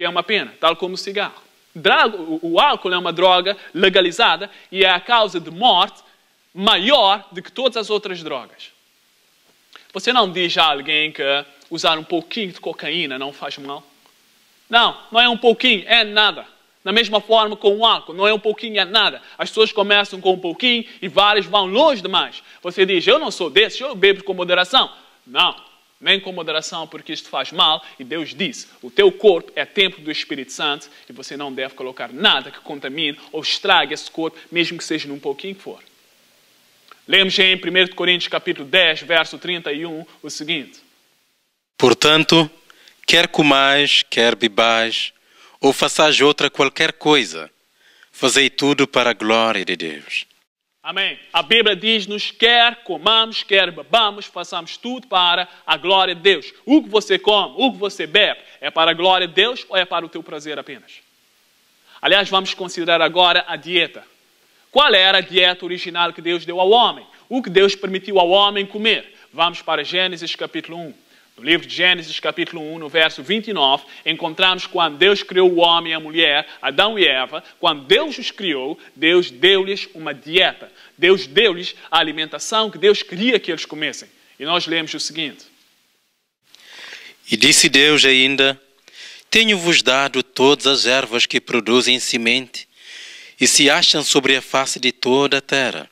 é uma pena, tal como o cigarro. O álcool é uma droga legalizada e é a causa de morte maior do que todas as outras drogas. Você não diz a alguém que usar um pouquinho de cocaína não faz mal? Não, não é um pouquinho, é nada. Da mesma forma com o álcool, não é um pouquinho, é nada. As pessoas começam com um pouquinho e várias vão longe demais. Você diz, eu não sou desses, eu bebo com moderação. Não, nem com moderação, porque isto faz mal. E Deus disse, o teu corpo é templo do Espírito Santo e você não deve colocar nada que contamine ou estrague esse corpo, mesmo que seja num pouquinho que for. Lemos em 1 Coríntios capítulo 10, verso 31, o seguinte. Portanto, quer comais, quer bebais, ou façais outra qualquer coisa, fazei tudo para a glória de Deus. Amém. A Bíblia diz-nos, quer comamos, quer bebamos, façamos tudo para a glória de Deus. O que você come, o que você bebe, é para a glória de Deus ou é para o teu prazer apenas? Aliás, vamos considerar agora a dieta. Qual era a dieta original que Deus deu ao homem? O que Deus permitiu ao homem comer? Vamos para Gênesis capítulo 1. No livro de Gênesis, capítulo 1, no verso 29, encontramos quando Deus criou o homem e a mulher, Adão e Eva, quando Deus os criou, Deus deu-lhes uma dieta. Deus deu-lhes a alimentação que Deus queria que eles comessem. E nós lemos o seguinte. E disse Deus ainda, tenho-vos dado todas as ervas que produzem semente e se acham sobre a face de toda a terra,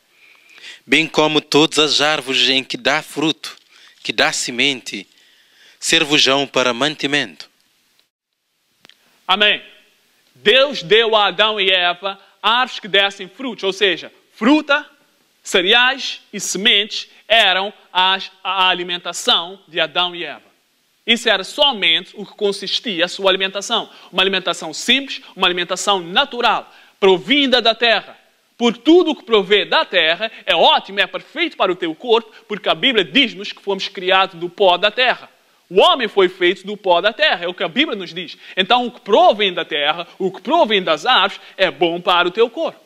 bem como todas as árvores em que dá fruto, que dá semente, ser-vos-ão para mantimento. Amém. Deus deu a Adão e Eva árvores que dessem frutos, ou seja, fruta, cereais e sementes eram a alimentação de Adão e Eva. Isso era somente o que consistia a sua alimentação. Uma alimentação simples, uma alimentação natural, provinda da terra. Por tudo o que provê da terra é ótimo, é perfeito para o teu corpo, porque a Bíblia diz-nos que fomos criados do pó da terra. O homem foi feito do pó da terra, é o que a Bíblia nos diz. Então, o que provém da terra, o que provém das árvores, é bom para o teu corpo.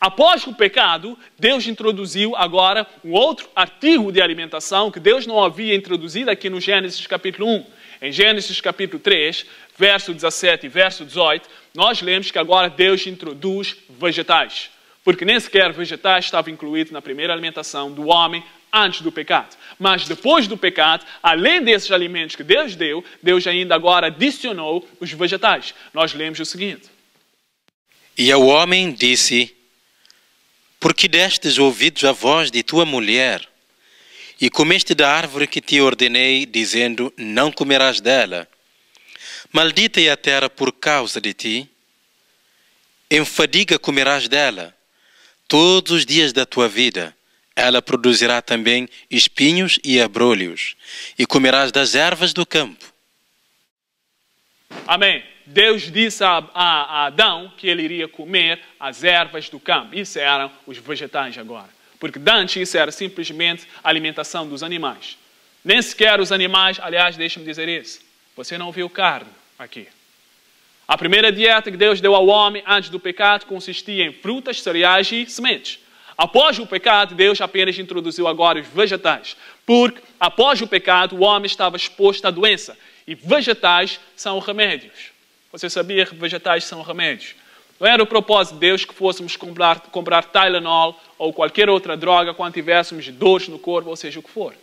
Após o pecado, Deus introduziu agora um outro artigo de alimentação que Deus não havia introduzido aqui no Gênesis capítulo 1. Em Gênesis capítulo 3, verso 17 e verso 18, nós lemos que agora Deus introduz vegetais. Porque nem sequer vegetais estavam incluídos na primeira alimentação do homem antes do pecado. Mas depois do pecado, além desses alimentos que Deus deu, Deus ainda agora adicionou os vegetais. Nós lemos o seguinte. E ao homem disse, porque destes ouvidos a voz de tua mulher, e comeste da árvore que te ordenei, dizendo, não comerás dela. Maldita é a terra por causa de ti. Em fadiga comerás dela. Todos os dias da tua vida, ela produzirá também espinhos e abrolhos, e comerás das ervas do campo. Amém. Deus disse a Adão que ele iria comer as ervas do campo. Isso eram os vegetais agora. Porque antes isso era simplesmente a alimentação dos animais. Nem sequer os animais, aliás, deixa-me dizer isso. Você não viu carne aqui. A primeira dieta que Deus deu ao homem antes do pecado consistia em frutas, cereais e sementes. Após o pecado, Deus apenas introduziu agora os vegetais. Porque após o pecado, o homem estava exposto à doença. E vegetais são remédios. Você sabia que vegetais são remédios? Não era o propósito de Deus que fôssemos comprar Tylenol ou qualquer outra droga quando tivéssemos dores no corpo, ou seja o que for.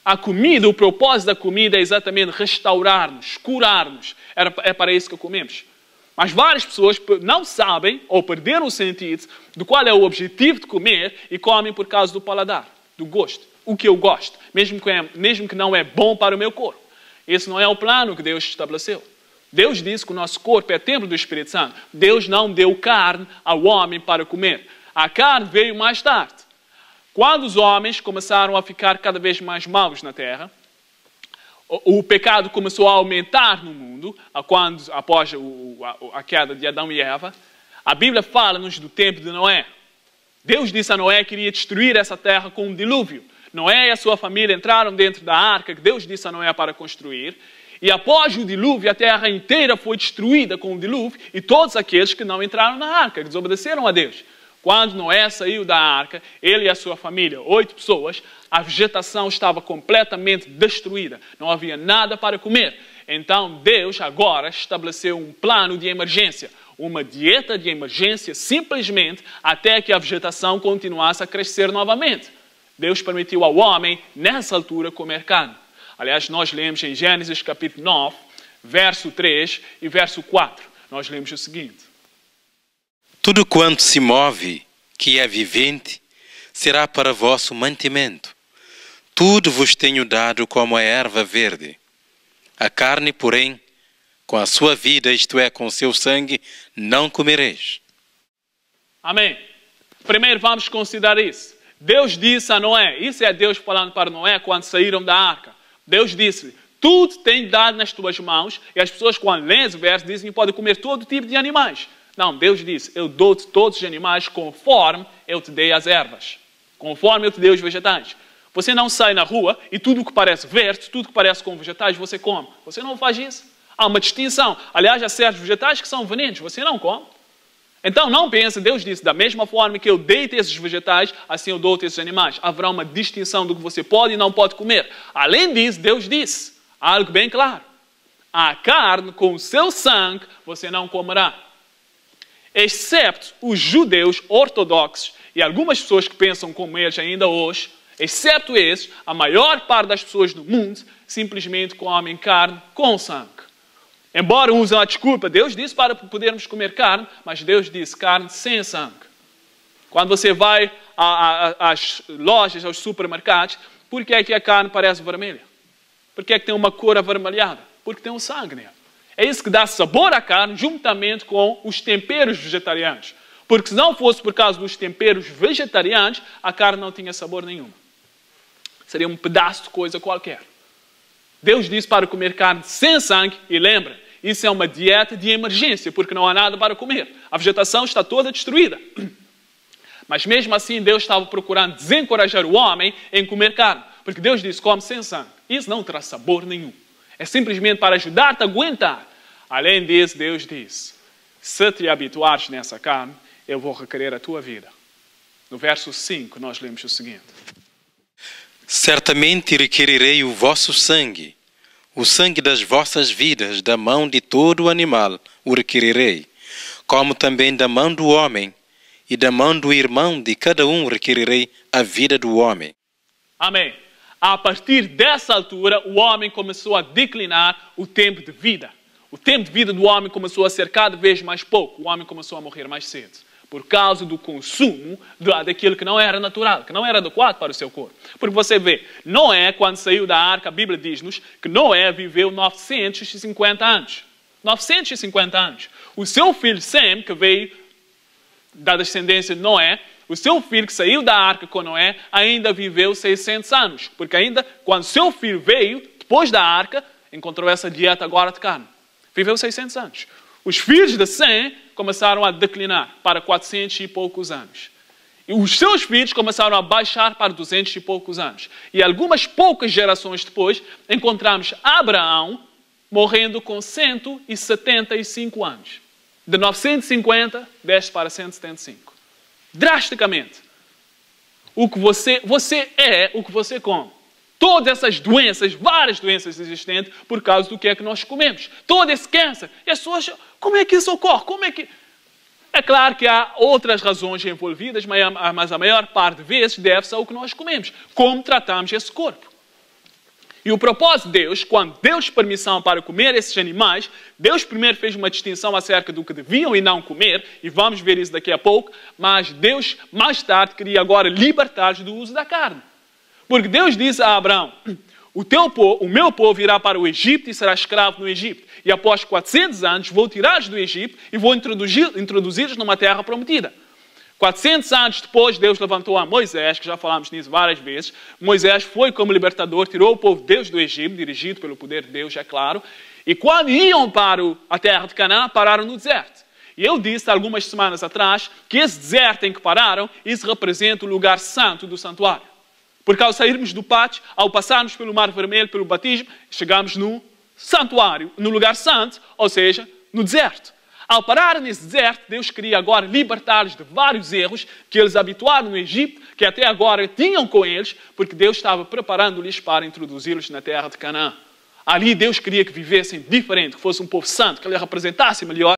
A comida, o propósito da comida é exatamente restaurar-nos, curar-nos. É para isso que comemos. Mas várias pessoas não sabem ou perderam o sentido de qual é o objetivo de comer e comem por causa do paladar, do gosto. O que eu gosto, mesmo que não é bom para o meu corpo. Esse não é o plano que Deus estabeleceu. Deus disse que o nosso corpo é templo do Espírito Santo. Deus não deu carne ao homem para comer. A carne veio mais tarde. Quando os homens começaram a ficar cada vez mais maus na terra, o pecado começou a aumentar no mundo, após a queda de Adão e Eva. A Bíblia fala-nos do tempo de Noé. Deus disse a Noé que iria destruir essa terra com um dilúvio. Noé e a sua família entraram dentro da arca que Deus disse a Noé para construir. E após o dilúvio, a terra inteira foi destruída com o dilúvio e todos aqueles que não entraram na arca, desobedeceram a Deus. Quando Noé saiu da arca, ele e a sua família, 8 pessoas, a vegetação estava completamente destruída. Não havia nada para comer. Então Deus agora estabeleceu um plano de emergência, uma dieta de emergência simplesmente até que a vegetação continuasse a crescer novamente. Deus permitiu ao homem, nessa altura, comer carne. Aliás, nós lemos em Gênesis capítulo 9, verso 3 e verso 4. Nós lemos o seguinte: Tudo quanto se move, que é vivente, será para vosso mantimento. Tudo vos tenho dado como a erva verde. A carne, porém, com a sua vida, isto é, com o seu sangue, não comereis. Amém. Primeiro vamos considerar isso. Deus disse a Noé, isso é Deus falando para Noé quando saíram da arca. Deus disse, tudo tem dado nas tuas mãos, e as pessoas quando leem esse verso dizem que podem comer todo tipo de animais. Não, Deus disse, eu dou-te todos os animais conforme eu te dei as ervas, conforme eu te dei os vegetais. Você não sai na rua e tudo que parece verde, tudo que parece com vegetais, você come. Você não faz isso. Há uma distinção. Aliás, há certos vegetais que são venenos, você não come. Então não pense, Deus disse, da mesma forma que eu dei-te esses vegetais, assim eu dou-te esses animais. Haverá uma distinção do que você pode e não pode comer. Além disso, Deus disse, algo bem claro, a carne com o seu sangue você não comerá. Excepto os judeus ortodoxos e algumas pessoas que pensam como eles ainda hoje, excepto esses, a maior parte das pessoas do mundo simplesmente comem carne com sangue. Embora usem a desculpa, Deus disse para podermos comer carne, mas Deus disse carne sem sangue. Quando você vai às lojas, aos supermercados, por que é que a carne parece vermelha? Por que é que tem uma cor avermelhada? Porque tem um sangue nela. É isso que dá sabor à carne juntamente com os temperos vegetarianos. Porque se não fosse por causa dos temperos vegetarianos, a carne não tinha sabor nenhum. Seria um pedaço de coisa qualquer. Deus disse para comer carne sem sangue, e lembra, isso é uma dieta de emergência, porque não há nada para comer. A vegetação está toda destruída. Mas mesmo assim, Deus estava procurando desencorajar o homem em comer carne. Porque Deus disse, come sem sangue. Isso não terá sabor nenhum. É simplesmente para ajudar-te a aguentar. Além disso, Deus disse, se te habituares nessa carne, eu vou requerer a tua vida. No verso 5, nós lemos o seguinte. Certamente requererei o vosso sangue, o sangue das vossas vidas, da mão de todo animal o requererei, como também da mão do homem, e da mão do irmão de cada um requererei a vida do homem. Amém. A partir dessa altura, o homem começou a declinar o tempo de vida. O tempo de vida do homem começou a ser cada vez mais pouco. O homem começou a morrer mais cedo. Por causa do consumo daquilo que não era natural, que não era adequado para o seu corpo. Porque você vê, Noé, quando saiu da arca, a Bíblia diz-nos que Noé viveu 950 anos. 950 anos. O seu filho Sem, que veio da descendência de Noé, o seu filho que saiu da arca com Noé, ainda viveu 600 anos. Porque ainda, quando seu filho veio, depois da arca, encontrou essa dieta agora de carne. Viveu 600 anos. Os filhos de Sem começaram a declinar para 400 e poucos anos. E os seus filhos começaram a baixar para 200 e poucos anos. E algumas poucas gerações depois, encontramos Abraão morrendo com 175 anos. De 950, desce para 175. Drasticamente. Você é o que você come. Todas essas doenças, várias doenças existentes, por causa do que é que nós comemos. Todo esse câncer. E as pessoas, como é que isso ocorre? Como é que... É claro que há outras razões envolvidas, mas a maior parte de vezes deve-se ao que nós comemos. Como tratamos esse corpo. E o propósito de Deus, quando deu permissão para comer esses animais, Deus primeiro fez uma distinção acerca do que deviam e não comer, e vamos ver isso daqui a pouco, mas Deus, mais tarde, queria agora libertar-os do uso da carne. Porque Deus disse a Abraão, o meu povo irá para o Egito e será escravo no Egito. E após 400 anos vou tirá-los do Egito e vou introduzi-los numa terra prometida. 400 anos depois, Deus levantou a Moisés, que já falámos nisso várias vezes. Moisés foi como libertador, tirou o povo de Deus do Egito, dirigido pelo poder de Deus, é claro. E quando iam para a terra de Canaã, pararam no deserto. E eu disse algumas semanas atrás que esse deserto em que pararam, isso representa o lugar santo do santuário. Porque ao sairmos do pátio, ao passarmos pelo Mar Vermelho, pelo batismo, chegamos no santuário, no lugar santo, ou seja, no deserto. Ao parar nesse deserto, Deus queria agora libertar-los de vários erros que eles habituaram no Egito, que até agora tinham com eles, porque Deus estava preparando-lhes para introduzi-los na terra de Canaã. Ali Deus queria que vivessem diferente, que fosse um povo santo, que ele representasse melhor